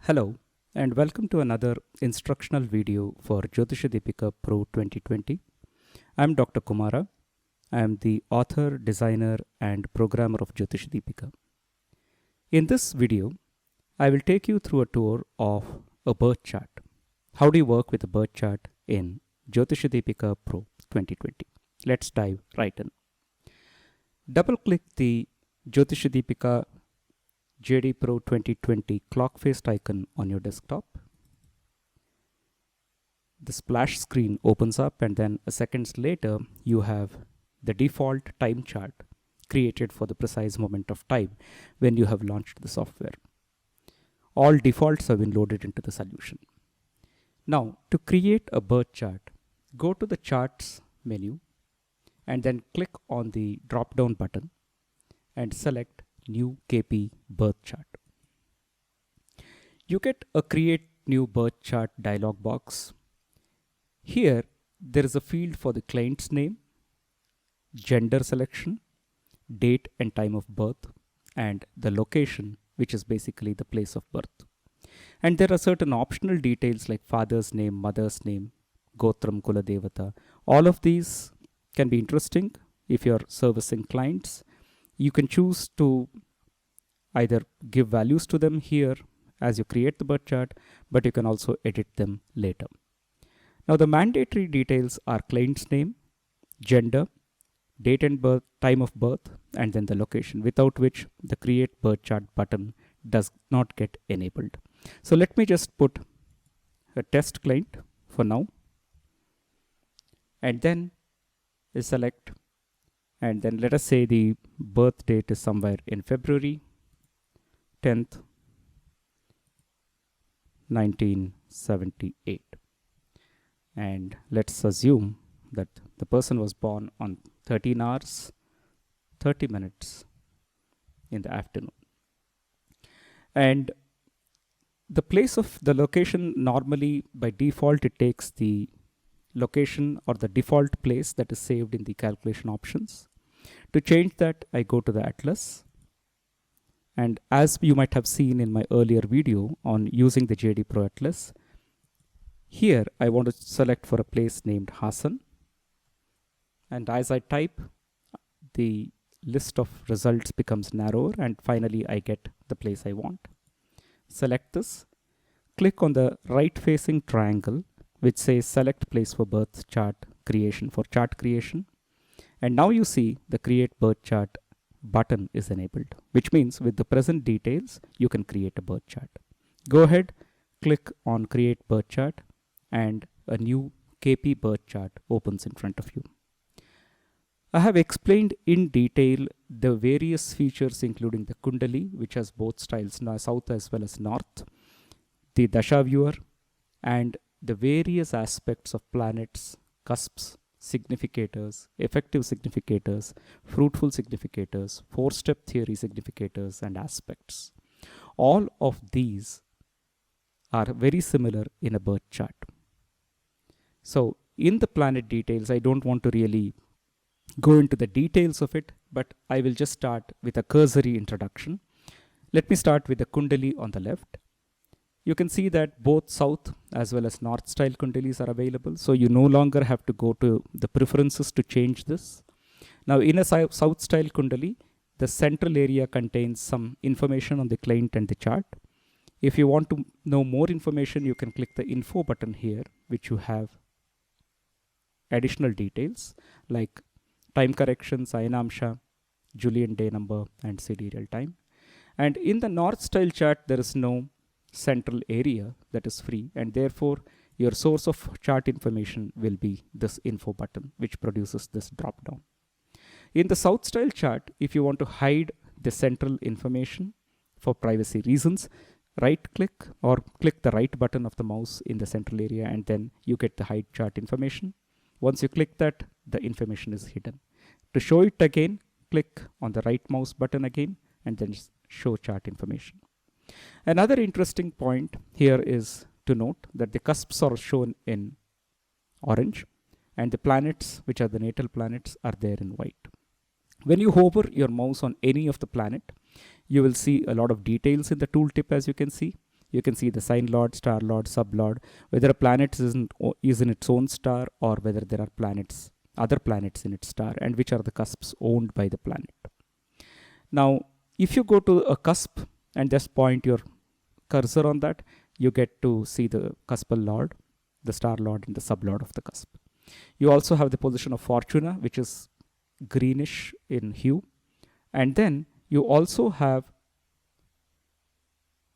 Hello and welcome to another instructional video for Jyotishya Deepika Pro 2020. I am Dr. Kumara. I am the author, designer and programmer of Jyotishya Deepika. In this video, I will take you through a tour of a birth chart. How do you work with a birth chart in Jyotishya Deepika Pro 2020? Let's dive right in. Double click the Jyotishya Deepika JD Pro 2020 clock faced icon on your desktop. The splash screen opens up and then a seconds later you have the default time chart created for the precise moment of time when you have launched the software. All defaults have been loaded into the solution. Now to create a birth chart, go to the charts menu and then click on the drop down button and select New KP birth chart. You get a create new birth chart dialog box. Here there is a field for the client's name, gender selection, date and time of birth, and the location, which is basically the place of birth. And there are certain optional details like father's name, mother's name, Gotram, Kula Devata. All of these can be interesting if you're servicing clients. You can choose to either give values to them here as you create the birth chart, but you can also edit them later. Now the mandatory details are client's name, gender, date and birth, time of birth, and then the location, without which the create birth chart button does not get enabled. So let me just put a test client for now, and then select, and then let us say the birth date is somewhere in February 10th, 1978. And let's assume that the person was born on 13 hours, 30 minutes in the afternoon. And the place of the location, normally by default, it takes the location or the default place that is saved in the calculation options. To change that, I go to the atlas. And as you might have seen in my earlier video on using the JD Pro Atlas, here I want to select for a place named Hassan. And as I type, the list of results becomes narrower and finally I get the place I want. Select this, click on the right facing triangle which says select place for birth chart creation for chart creation. And now you see the create birth chart button is enabled, which means with the present details you can create a birth chart. Go ahead, click on create birth chart and a new KP birth chart opens in front of you. I have explained in detail the various features including the Kundali, which has both styles, south as well as north, the Dasha Viewer, and the various aspects of planets, cusps, significators, effective significators, fruitful significators, four-step theory significators, and aspects. All of these are very similar in a birth chart. So in the planet details, I don't want to really go into the details of it, but I will just start with a cursory introduction. Let me start with the Kundali on the left. You can see that both south as well as north style Kundalis are available. So you no longer have to go to the preferences to change this. Now in a south style Kundali, the central area contains some information on the client and the chart. If you want to know more information, you can click the info button here, which you have additional details like time corrections, Ayanamsha, Julian day number, and sidereal time. And in the north style chart, there is no central area that is free, and therefore your source of chart information will be this info button, which produces this drop down. In the south style chart, if you want to hide the central information for privacy reasons, right click or click the right button of the mouse in the central area and then you get the hide chart information. Once you click that, the information is hidden. To show it again, click on the right mouse button again and then show chart information. Another interesting point here is to note that the cusps are shown in orange and the planets, which are the natal planets, are there in white. When you hover your mouse on any of the planet, you will see a lot of details in the tooltip, as you can see. You can see the sign lord, star lord, sub lord, whether a planet is in its own star or whether there are planets, other planets in its star, and which are the cusps owned by the planet. Now, if you go to a cusp and just point your cursor on that, you get to see the cuspal lord, the star lord, and the sub lord of the cusp. You also have the position of Fortuna, which is greenish in hue. And then you also have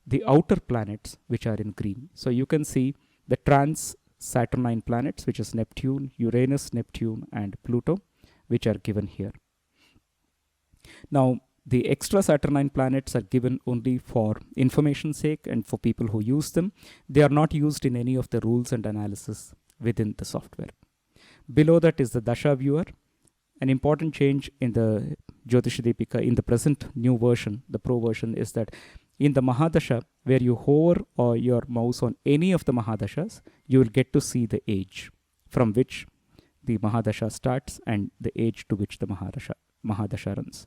the outer planets, which are in green. So you can see the trans-Saturnine planets, which is Neptune, Uranus, Neptune, and Pluto, which are given here. Now, the extra Saturnine planets are given only for information's sake and for people who use them. They are not used in any of the rules and analysis within the software. Below that is the Dasha Viewer. An important change in the Jyotishya Deepika in the present new version, the Pro version, is that in the Mahadasha, where you hover or your mouse on any of the Mahadashas, you will get to see the age from which the Mahadasha starts and the age to which the Mahadasha runs.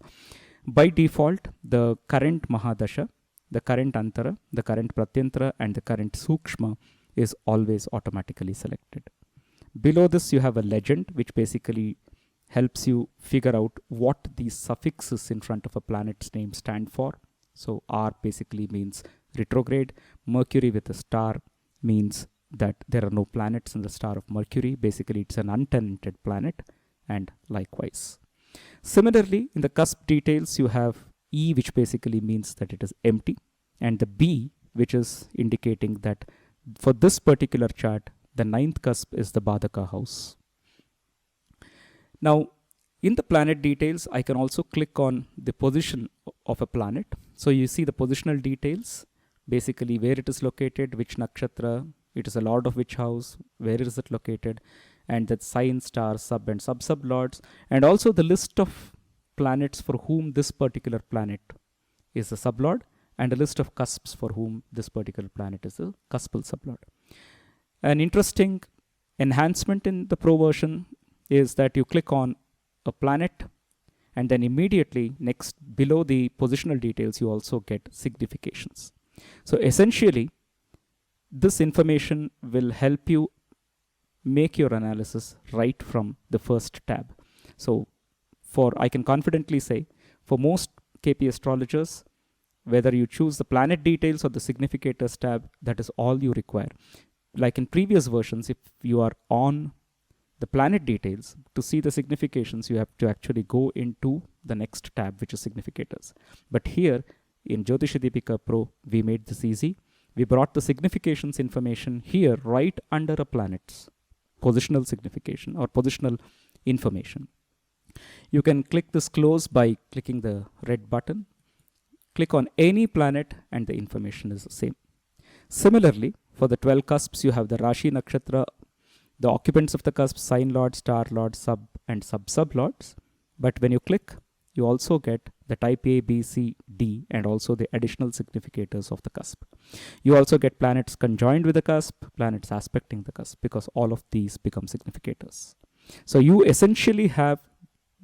By default, the current Mahadasha, the current Antara, the current Pratyantara, and the current Sukshma is always automatically selected. Below this, you have a legend, which basically helps you figure out what these suffixes in front of a planet's name stand for. So R basically means retrograde. Mercury with a star means that there are no planets in the star of Mercury. Basically, it's an untenanted planet, and likewise. Similarly, in the cusp details, you have E, which basically means that it is empty, and the B, which is indicating that for this particular chart, the 9th cusp is the Badaka house. Now, in the planet details, I can also click on the position of a planet. So you see the positional details, basically where it is located, which nakshatra, it is a lord of which house, where is it located, and the sign, star, sub, and sub-sub lords, and also the list of planets for whom this particular planet is a sublord, and a list of cusps for whom this particular planet is a cuspal sublord. An interesting enhancement in the Pro version is that you click on a planet, and then immediately next below the positional details, you also get significations. So essentially, this information will help you make your analysis right from the first tab. So I can confidently say, for most KP astrologers, whether you choose the planet details or the significators tab, that is all you require. Like in previous versions, if you are on the planet details, to see the significations, you have to actually go into the next tab, which is significators. But here in Jyotishya Deepika Pro, we made this easy. We brought the significations information here right under a planet's positional signification or positional information. You can click this close by clicking the red button. Click on any planet and the information is the same. Similarly, for the 12 cusps, you have the Rashi Nakshatra, the occupants of the cusp, sign lord, star lord, sub, and sub-sub lords. But when you click, you also get the type A, B, C, D, and also the additional significators of the cusp. You also get planets conjoined with the cusp, planets aspecting the cusp, because all of these become significators. So you essentially have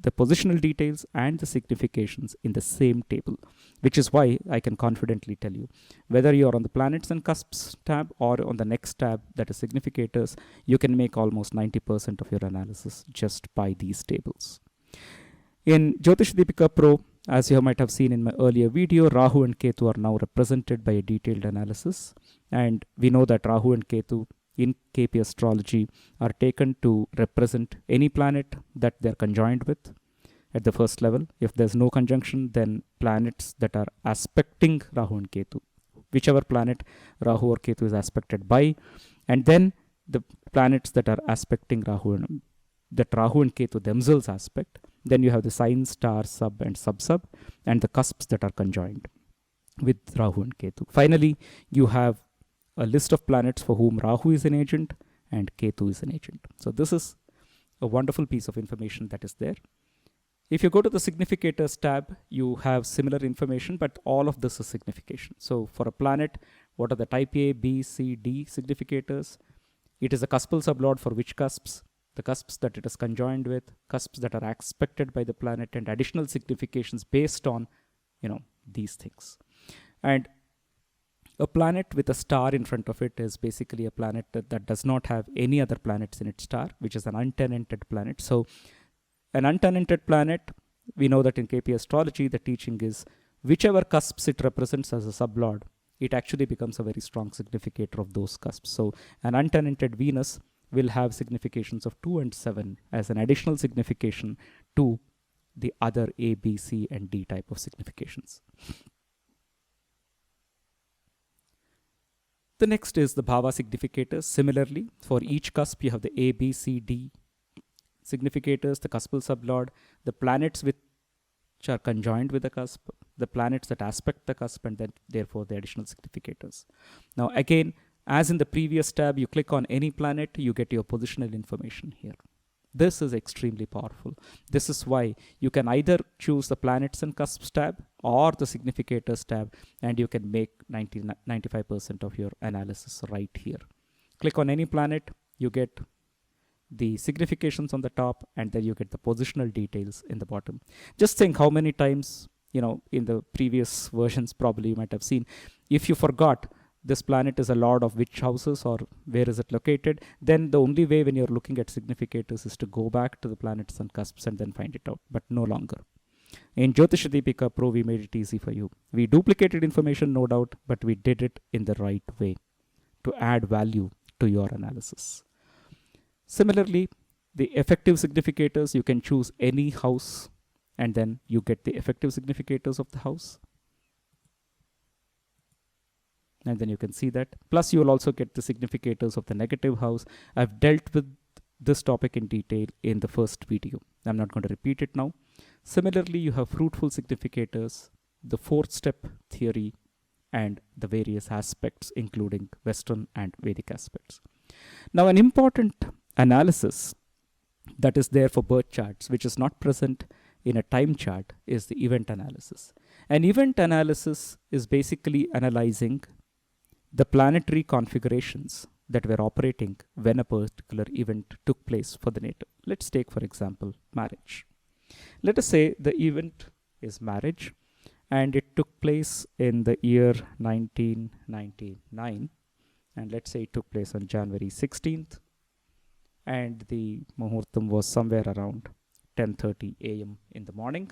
the positional details and the significations in the same table, which is why I can confidently tell you, whether you're on the planets and cusps tab or on the next tab, that is significators, you can make almost 90% of your analysis just by these tables. In Jyotishya Deepika Pro, as you might have seen in my earlier video, Rahu and Ketu are now represented by a detailed analysis. And we know that Rahu and Ketu in KP Astrology are taken to represent any planet that they're conjoined with at the first level. If there's no conjunction, then planets that are aspecting Rahu and Ketu, whichever planet Rahu or Ketu is aspected by, and then the planets that are aspecting Rahu and Ketu themselves aspect. Then you have the sign, star, sub, and sub-sub, and the cusps that are conjoined with Rahu and Ketu. Finally, you have a list of planets for whom Rahu is an agent and Ketu is an agent. So this is a wonderful piece of information that is there. If you go to the significators tab, you have similar information, but all of this is signification. So for a planet, what are the type A, B, C, D significators? It is a cuspal sublord for which cusps, the cusps that it is conjoined with, cusps that are aspected by the planet, and additional significations based on, these things. And A planet with a star in front of it is basically a planet that does not have any other planets in its star, which is an untenanted planet. So an untenanted planet, we know that in KP Astrology, the teaching is whichever cusps it represents as a sublord, it actually becomes a very strong significator of those cusps. So an untenanted Venus will have significations of 2 and 7 as an additional signification to the other A, B, C, and D type of significations. The next is the Bhava Significators. Similarly, for each cusp, you have the A, B, C, D significators, the cuspal sublord, the planets which are conjoined with the cusp, the planets that aspect the cusp, and then therefore the additional significators. Now again, as in the previous tab, you click on any planet, you get your positional information here. This is extremely powerful. This is why you can either choose the planets and cusps tab or the significators tab, and you can make 95% of your analysis right here. Click on any planet, you get the significations on the top, and then you get the positional details in the bottom. Just think how many times, in the previous versions probably you might have seen, if you forgot this planet is a lord of which houses or where is it located, then the only way when you're looking at significators is to go back to the planets and cusps and then find it out, but no longer. In Jyotishya Deepika Pro, we made it easy for you. We duplicated information, no doubt, but we did it in the right way to add value to your analysis. Similarly, the effective significators, you can choose any house and then you get the effective significators of the house. And then you can see that. Plus, you will also get the significators of the negative house. I've dealt with this topic in detail in the first video. I'm not going to repeat it now. Similarly, you have fruitful significators, the 4th step theory, and the various aspects, including Western and Vedic aspects. Now, an important analysis that is there for birth charts, which is not present in a time chart, is the event analysis. An event analysis is basically analyzing the planetary configurations that were operating when a particular event took place for the natal. Let's take, for example, marriage. Let us say the event is marriage and it took place in the year 1999, and let's say it took place on January 16th, and the muhurtam was somewhere around 10:30 a.m. in the morning.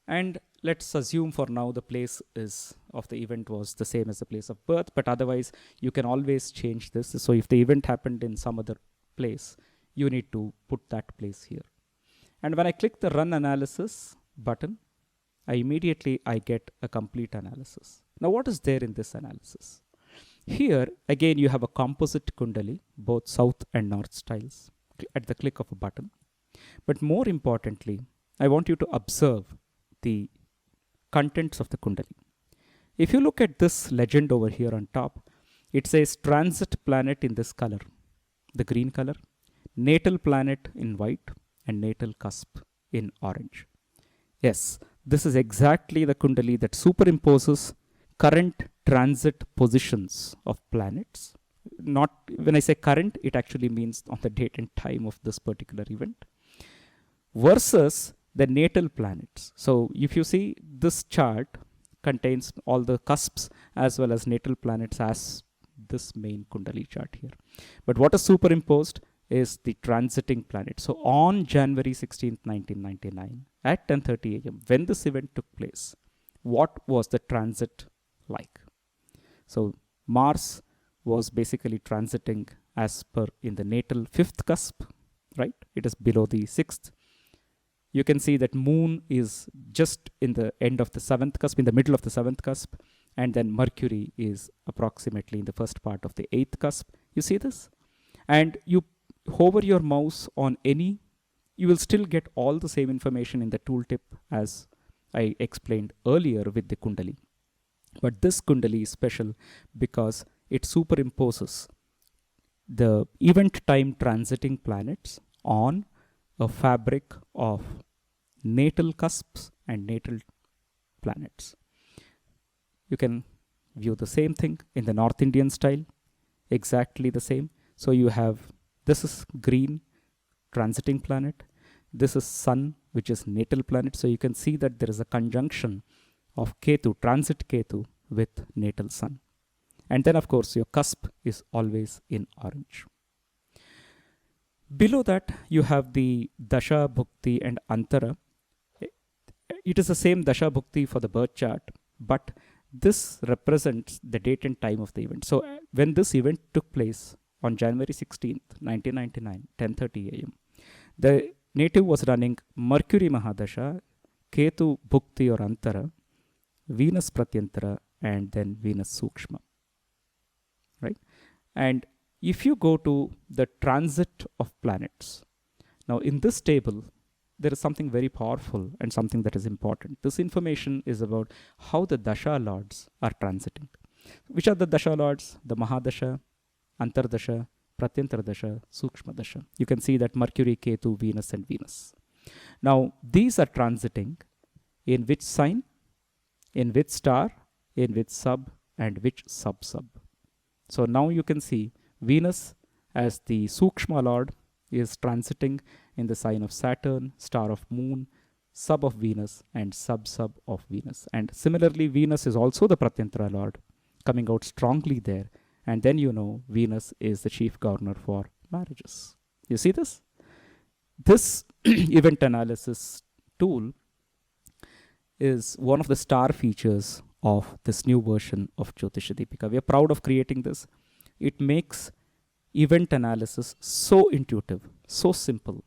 And let's assume for now the place of the event was the same as the place of birth, but otherwise you can always change this. So if the event happened in some other place, you need to put that place here. And when I click the run analysis button, I get a complete analysis. Now what is there in this analysis? Here again you have a composite kundali, both south and north styles, at the click of a button. But more importantly, I want you to observe the contents of the kundali. If you look at this legend over here on top, it says transit planet in this color, the green color, natal planet in white, and natal cusp in orange. Yes, this is exactly the kundali that superimposes current transit positions of planets. Not when I say current, it actually means on the date and time of this particular event, versus the natal planets. So if you see, this chart contains all the cusps as well as natal planets as this main kundali chart here. But what is superimposed is the transiting planet. So on January 16th, 1999 at 10:30 a.m. when this event took place, what was the transit like? So Mars was basically transiting as per in the natal 5th cusp, right? It is below the 6th. You can see that moon is just in the end of the 7th cusp, in the middle of the 7th cusp, and then Mercury is approximately in the first part of the 8th cusp. You see this? And you hover your mouse on any, you will still get all the same information in the tooltip as I explained earlier with the kundali. But this kundali is special because it superimposes the event time transiting planets on a fabric of natal cusps and natal planets. You can view the same thing in the North Indian style, exactly the same. So you have, this is green transiting planet, This is Sun, which is natal planet. So you can see that there is a conjunction of Ketu, transit Ketu with natal Sun. And then, of course, your cusp is always in orange. Below that, you have the Dasha, Bhukti, and Antara. It is the same Dasha, Bhukti for the birth chart, but this represents the date and time of the event. So when this event took place on January 16th, 1999, 10:30 a.m., the native was running Mercury Mahadasha, Ketu Bhukti or Antara, Venus Pratyantara, and then Venus Sukshma. Right? And if you go to the transit of planets, now in this table, there is something very powerful and something that is important. This information is about how the Dasha Lords are transiting. Which are the Dasha Lords? The Mahadasha, Antardasha, Pratyantara Dasha, Sukshma Dasha. You can see that Mercury, Ketu, Venus, and Venus. Now, these are transiting in which sign, in which star, in which sub, and which sub-sub. So now you can see Venus as the Sukshma Lord is transiting in the sign of Saturn, star of Moon, sub of Venus, and sub-sub of Venus. And similarly, Venus is also the Pratyantara Lord, coming out strongly there. And then you know Venus is the chief governor for marriages. You see this? This event analysis tool is one of the star features of this new version of Jyotishya Deepika. We are proud of creating this. It makes event analysis so intuitive, so simple,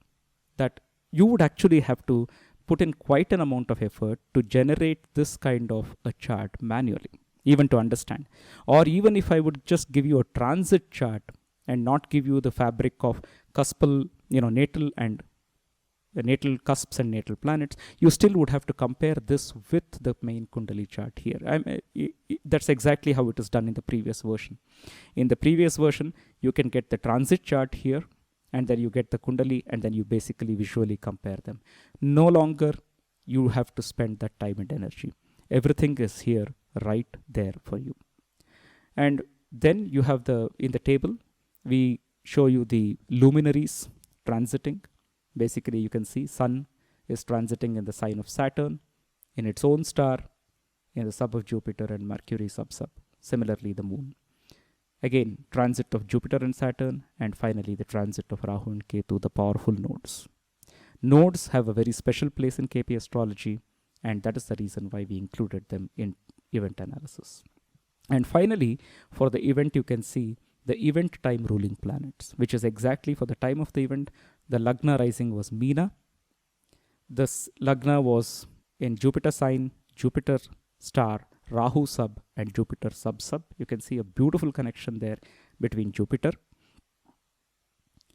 that you would actually have to put in quite an amount of effort to generate this kind of a chart manually, even to understand. Or even if I would just give you a transit chart and not give you the fabric of cuspal, natal and natal cusps and natal planets, you still would have to compare this with the main Kundali chart here. That's exactly how it is done in the previous version. In the previous version, you can get the transit chart here, and then you get the Kundali, and then you basically visually compare them. No longer you have to spend that time and energy. Everything is here, right there for you. And then you have in the table, we show you the luminaries transiting. Basically, you can see Sun is transiting in the sign of Saturn, in its own star, in the sub of Jupiter, and Mercury sub-sub. Similarly, the Moon. Again, transit of Jupiter and Saturn, and finally the transit of Rahu and Ketu, the powerful nodes. Nodes have a very special place in KP Astrology, and that is the reason why we included them in event analysis. And finally, for the event, you can see the event time ruling planets, which is exactly for the time of the event. The Lagna rising was Meena. This Lagna was in Jupiter sign, Jupiter star, Rahu sub, and Jupiter sub-sub. You can see a beautiful connection there between Jupiter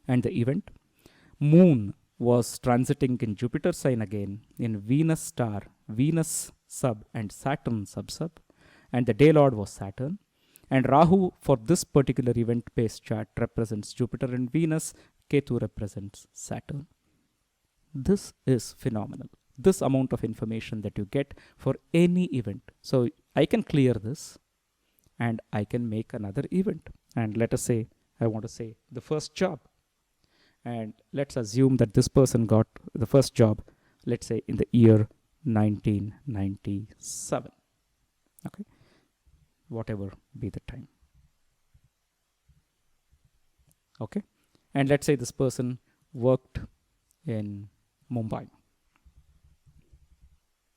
and the event. Moon was transiting in Jupiter sign again, in Venus star, Venus sub, and Saturn sub-sub. And the day lord was Saturn. And Rahu for this particular event-based chart represents Jupiter and Venus. Ketu represents Saturn. This is phenomenal. This amount of information that you get for any event. So I can clear this and I can make another event. And let us say, I want to say the first job. And let's assume that this person got the first job, let's say in the year 1997. Okay. Whatever be the time. Okay. And let's say this person worked in Mumbai.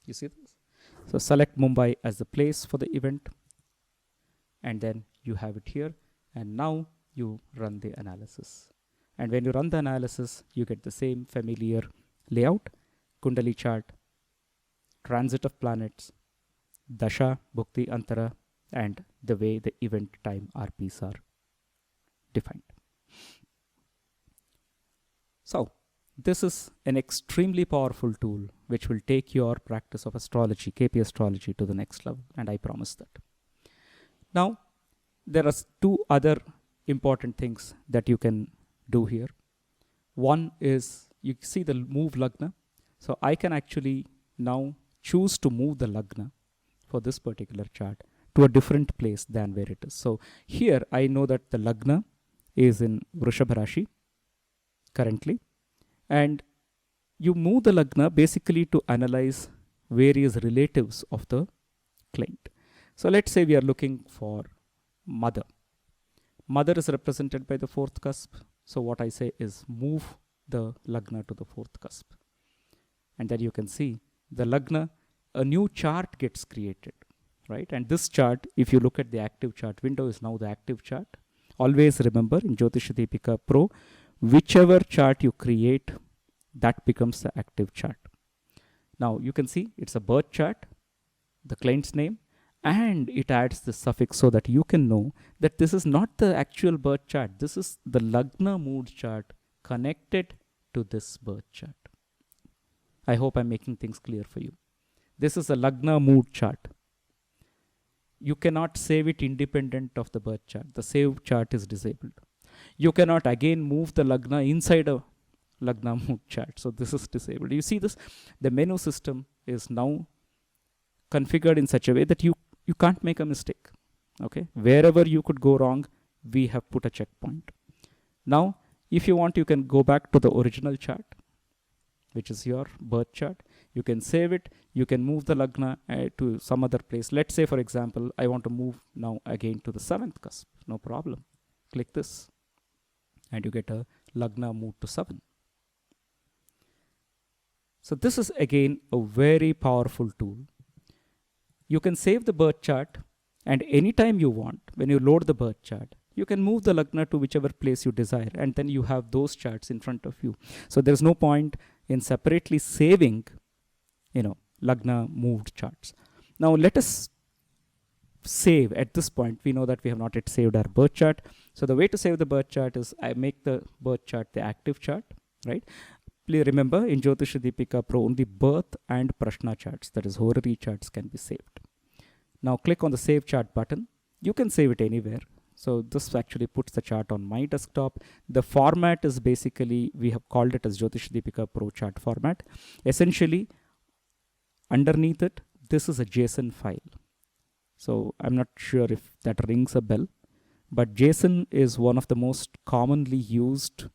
You see this? So select Mumbai as the place for the event. And then you have it here. And now you run the analysis. And when you run the analysis, you get the same familiar layout, Kundali chart, transit of planets, Dasha, Bhukti, Antara, and the way the event time RPs are defined. So this is an extremely powerful tool which will take your practice of astrology, KP astrology, to the next level, and I promise that. Now, there are two other important things that you can do here. One is, you see the move Lagna. So I can actually now choose to move the Lagna for this particular chart to a different place than where it is. So here I know that the Lagna is in Vrishabha Rashi currently, and you move the Lagna basically to analyze various relatives of the client. So let's say we are looking for mother. Mother is represented by the fourth cusp. So what I say is move the Lagna to the fourth cusp. And then you can see the Lagna, a new chart gets created, right? And this chart, if you look at the active chart window, is now the active chart. Always remember in Jyotishya Deepika Pro, whichever chart you create, that becomes the active chart. Now you can see it's a birth chart, the client's name, and it adds the suffix so that you can know that this is not the actual birth chart. This is the Lagna mood chart connected to this birth chart. I hope I'm making things clear for you. This is a Lagna mood chart. You cannot save it independent of the birth chart. The save chart is disabled. You cannot again move the Lagna inside a Lagna mood chart. So this is disabled. You see this? The menu system is now configured in such a way that you can't make a mistake. Okay? Wherever you could go wrong, we have put a checkpoint. Now, if you want, you can go back to the original chart, which is your birth chart. You can save it. You can move the Lagna to some other place. Let's say, for example, I want to move now again to the 7th cusp. No problem. Click this. And you get a Lagna move to 7. So this is again a very powerful tool. You can save the birth chart, and anytime you want, when you load the birth chart, you can move the Lagna to whichever place you desire, and then you have those charts in front of you. So there's no point in separately saving, Lagna moved charts. Now let us save at this point. We know that we have not yet saved our birth chart. So the way to save the birth chart is I make the birth chart the active chart, right? Please remember, in Jyotishya Deepika Pro, only birth and Prashna charts, that is horary charts, can be saved. Now click on the Save Chart button. You can save it anywhere. So this actually puts the chart on my desktop. The format is basically, we have called it as Jyotishya Deepika Pro chart format. Essentially, underneath it, this is a JSON file. So I'm not sure if that rings a bell, but JSON is one of the most commonly used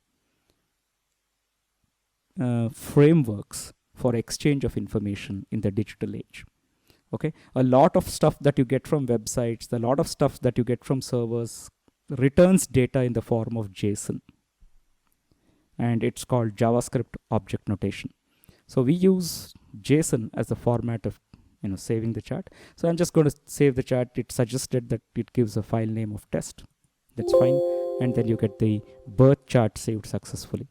frameworks for exchange of information in the digital age. Okay, a lot of stuff that you get from websites, a lot of stuff that you get from servers returns data in the form of JSON, and it's called JavaScript object notation. So we use JSON as the format of saving the chart. So I'm just going to save the chart. It suggested that it gives a file name of test. That's fine, and then you get the birth chart saved successfully.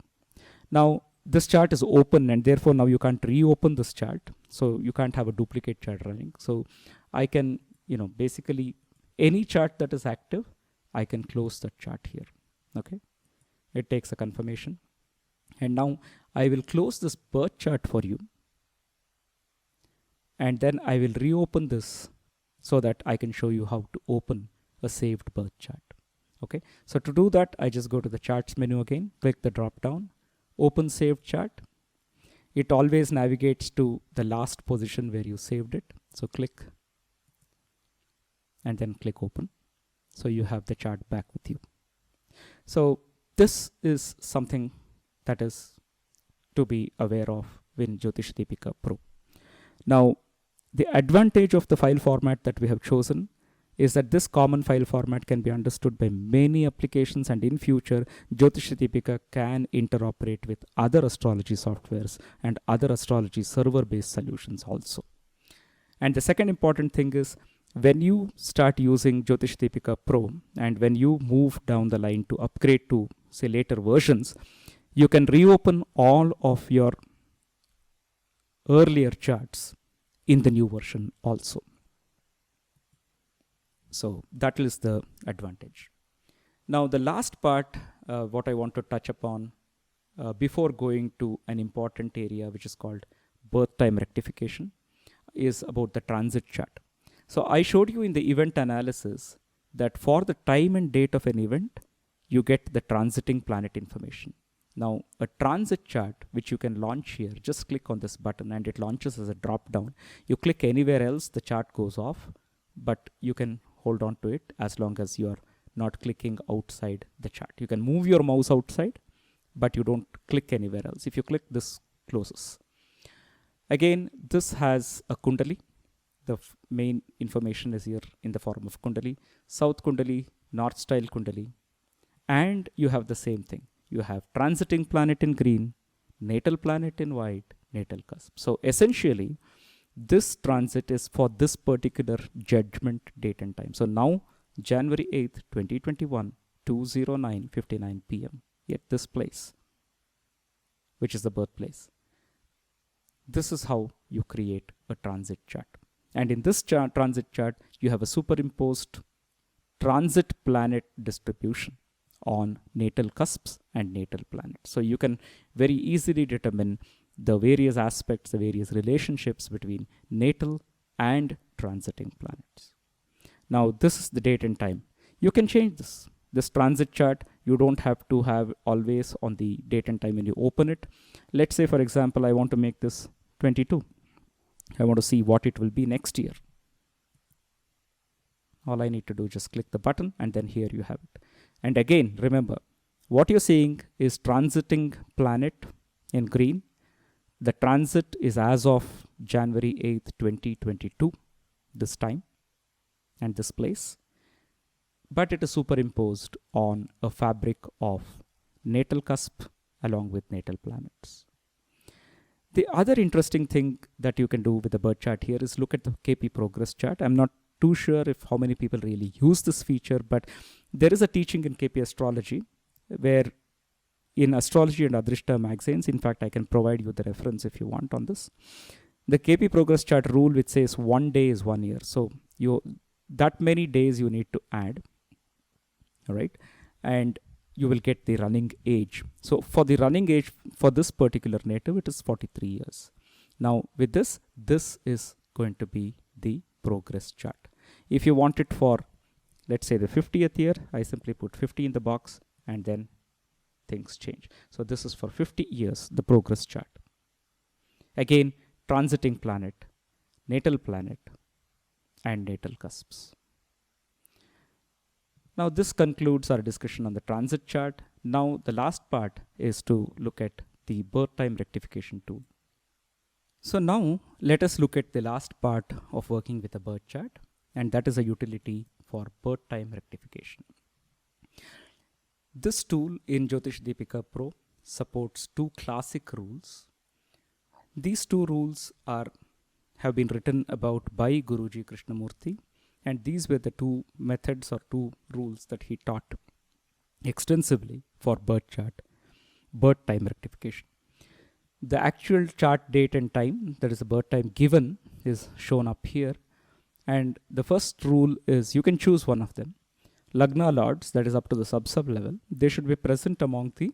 Now this chart is open, and therefore now you can't reopen this chart. So you can't have a duplicate chart running. So I can, basically any chart that is active, I can close that chart here. Okay. It takes a confirmation. And now I will close this birth chart for you. And then I will reopen this so that I can show you how to open a saved birth chart. Okay. So to do that, I just go to the charts menu again, click the drop down, open saved chart. It always navigates to the last position where you saved it. So click and then click open. So you have the chart back with you. So this is something that is to be aware of in Jyotishya Deepika Pro. Now, the advantage of the file format that we have chosen is that this common file format can be understood by many applications, and in future, Jyotishya Deepika can interoperate with other astrology softwares and other astrology server-based solutions also. And the second important thing is, when you start using Jyotishya Deepika Pro, and when you move down the line to upgrade to, say, later versions, you can reopen all of your earlier charts in the new version also. So that is the advantage. Now the last part, what I want to touch upon before going to an important area which is called birth time rectification, is about the transit chart. So I showed you in the event analysis that for the time and date of an event, you get the transiting planet information. Now a transit chart, which you can launch here, just click on this button and it launches as a drop down. You click anywhere else, the chart goes off, but you can hold on to it as long as you are not clicking outside the chart. You can move your mouse outside, but you don't click anywhere else. If you click this closes. Again, this has a kundali. The main information is here in the form of kundali, south kundali, north style kundali, and you have the same thing. You have transiting planet in green, natal planet in white, natal cusp. So essentially, this transit is for this particular judgment date and time. So now, January 8th, 2021, 2:09:59 p.m. at this place, which is the birthplace. This is how you create a transit chart. And in this transit chart, you have a superimposed transit planet distribution on natal cusps and natal planets. So you can very easily determine the various aspects, the various relationships between natal and transiting planets. Now, this is the date and time. You can change this. This transit chart, you don't have to have always on the date and time when you open it. Let's say, for example, I want to make this 22. I want to see what it will be next year. All I need to do is just click the button, and then here you have it. And again, remember, what you're seeing is transiting planet in green. The transit is as of January 8th, 2022, this time and this place. But it is superimposed on a fabric of natal cusp along with natal planets. The other interesting thing that you can do with the birth chart here is look at the KP progress chart. I'm not too sure if how many people really use this feature, but there is a teaching in KP Astrology where in Astrology and Adrishta magazines, in fact, I can provide you the reference if you want on this. The KP progress chart rule, which says 1 day is 1 year. So that many days you need to add, all right? And you will get the running age. So for the running age for this particular native, it is 43 years. Now with this is going to be the progress chart. If you want it for, let's say, the 50th year, I simply put 50 in the box and then things change. So this is for 50 years, the progress chart. Again, transiting planet, natal planet, and natal cusps. Now this concludes our discussion on the transit chart. Now the last part is to look at the birth time rectification tool. So now let us look at the last part of working with a birth chart, and that is a utility for birth time rectification. This tool in Jyotishya Deepika Pro supports two classic rules. These two rules have been written about by Guruji Krishnamurti, and these were the two methods or two rules that he taught extensively for birth chart, birth time rectification. The actual chart date and time, that is the birth time given, is shown up here. And the first rule is you can choose one of them. Lagna lords, that is up to the sub level, they should be present among the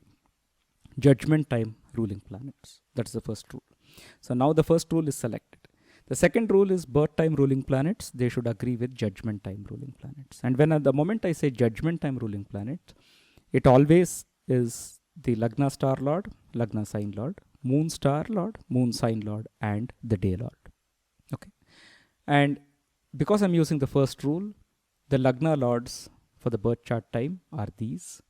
judgment time ruling planets. That's the first rule. So now the first rule is selected. The second rule is birth time ruling planets, they should agree with judgment time ruling planets. And when at the moment I say judgment time ruling planet, it always is the Lagna star lord, Lagna sign lord, moon star lord, moon sign lord, and the day lord. Okay. And because I'm using the first rule, the Lagna lords for the birth chart time are these.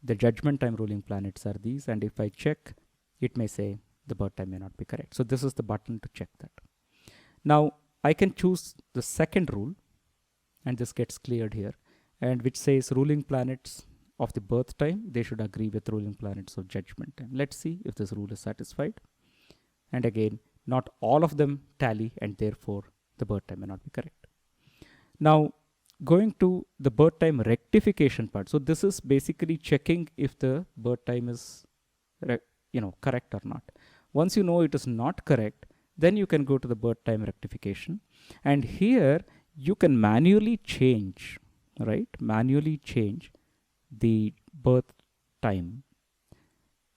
The judgment time ruling planets are these. And if I check, it may say the birth time may not be correct. So this is the button to check that. Now I can choose the second rule, and this gets cleared here, and which says ruling planets of the birth time, they should agree with ruling planets of judgment time. Let's see if this rule is satisfied. And again, not all of them tally, and therefore the birth time may not be correct. Now going to the birth time rectification part. So this is basically checking if the birth time is correct or not. Once you know it is not correct, then you can go to the birth time rectification, and here you can manually change, right? Manually change the birth time.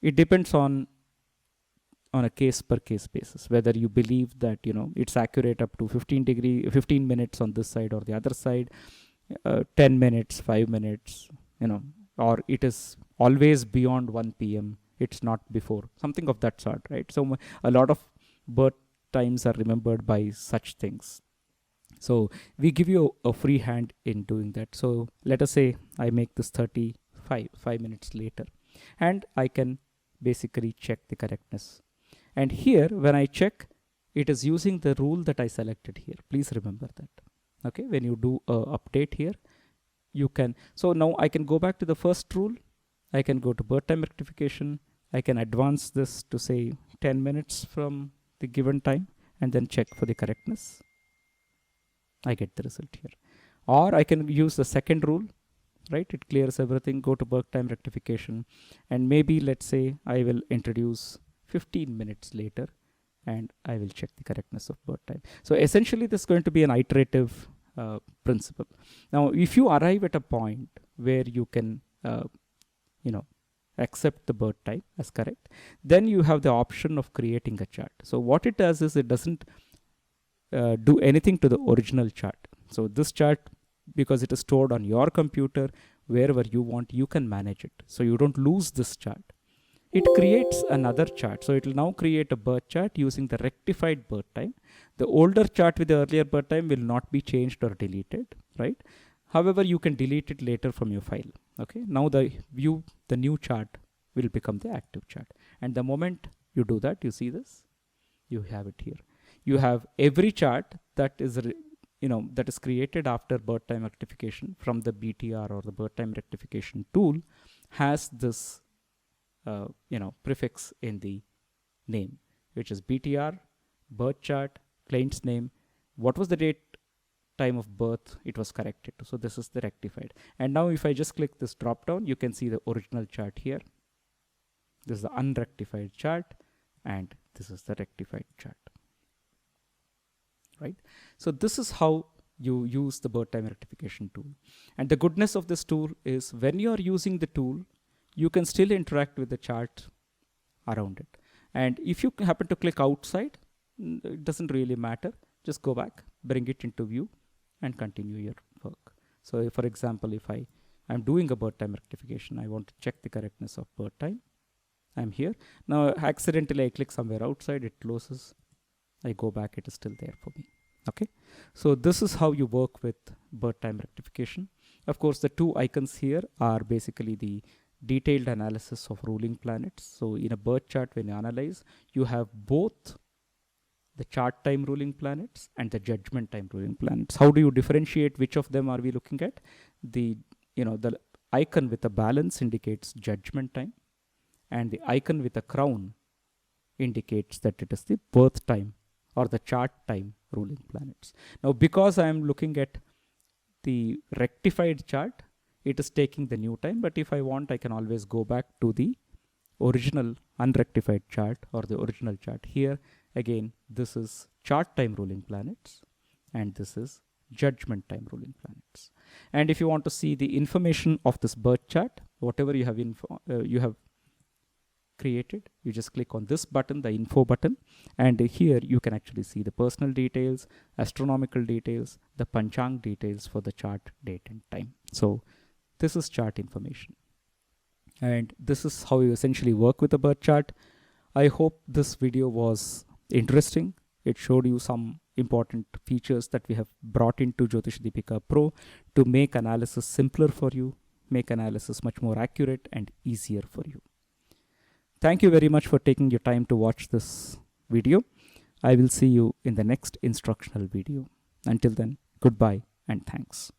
It depends on a case per case basis, whether you believe that it's accurate up to 15 minutes on this side or the other side, 10 minutes, 5 minutes, or it is always beyond 1 p.m. It's not before, something of that sort, right? So a lot of birth times are remembered by such things. So we give you a free hand in doing that. So let us say I make this 5 minutes later, and I can basically check the correctness. And here, when I check, it is using the rule that I selected here. Please remember that. Okay, when you do a update here, you can. So now I can go back to the first rule. I can go to birth time rectification. I can advance this to say 10 minutes from the given time and then check for the correctness. I get the result here. Or I can use the second rule, right? It clears everything. Go to birth time rectification, and maybe let's say I will introduce 15 minutes later and I will check the correctness of birth time. So essentially this is going to be an iterative principle. Now if you arrive at a point where you can accept the birth time as correct, then you have the option of creating a chart. So what it does is it doesn't do anything to the original chart. So this chart, because it is stored on your computer, wherever you want, you can manage it. So you don't lose this chart. It creates another chart. So it will now create a birth chart using the rectified birth time. The older chart with the earlier birth time will not be changed or deleted, right? However, you can delete it later from your file. Okay. Now the new chart will become the active chart. And the moment you do that, you see this, you have it here. You have every chart that is that is created after birth time rectification from the BTR or the birth time rectification tool has this prefix in the name, which is BTR, birth chart, client's name, what was the date, time of birth it was corrected to. So this is the rectified. And now if I just click this drop down, you can see the original chart here. This is the unrectified chart, and this is the rectified chart. Right? So this is how you use the birth time rectification tool. And the goodness of this tool is when you are using the tool, you can still interact with the chart around it. And if you happen to click outside, it doesn't really matter. Just go back, bring it into view, and continue your work. So for example, if I'm doing a birth time rectification, I want to check the correctness of birth time. I'm here. Now accidentally I click somewhere outside, it closes. I go back, it is still there for me. Okay. So this is how you work with birth time rectification. Of course, the two icons here are basically the detailed analysis of ruling planets. So in a birth chart, when you analyze, you have both the chart time ruling planets and the judgment time ruling planets. How do you differentiate which of them are we looking at? The icon with a balance indicates judgment time, and the icon with a crown indicates that it is the birth time or the chart time ruling planets. Now because I am looking at the rectified chart, it is taking the new time, but if I want, I can always go back to the original unrectified chart or the original chart. Here again, this is chart time ruling planets and this is judgment time ruling planets. And if you want to see the information of this birth chart, whatever you have created, you just click on this button, the info button, and here you can actually see the personal details, astronomical details, the panchang details for the chart date and time. So this is chart information, and this is how you essentially work with a birth chart. I hope this video was interesting. It showed you some important features that we have brought into Jyotishya Deepika Pro to make analysis simpler for you, make analysis much more accurate and easier for you. Thank you very much for taking your time to watch this video. I will see you in the next instructional video. Until then, goodbye and thanks.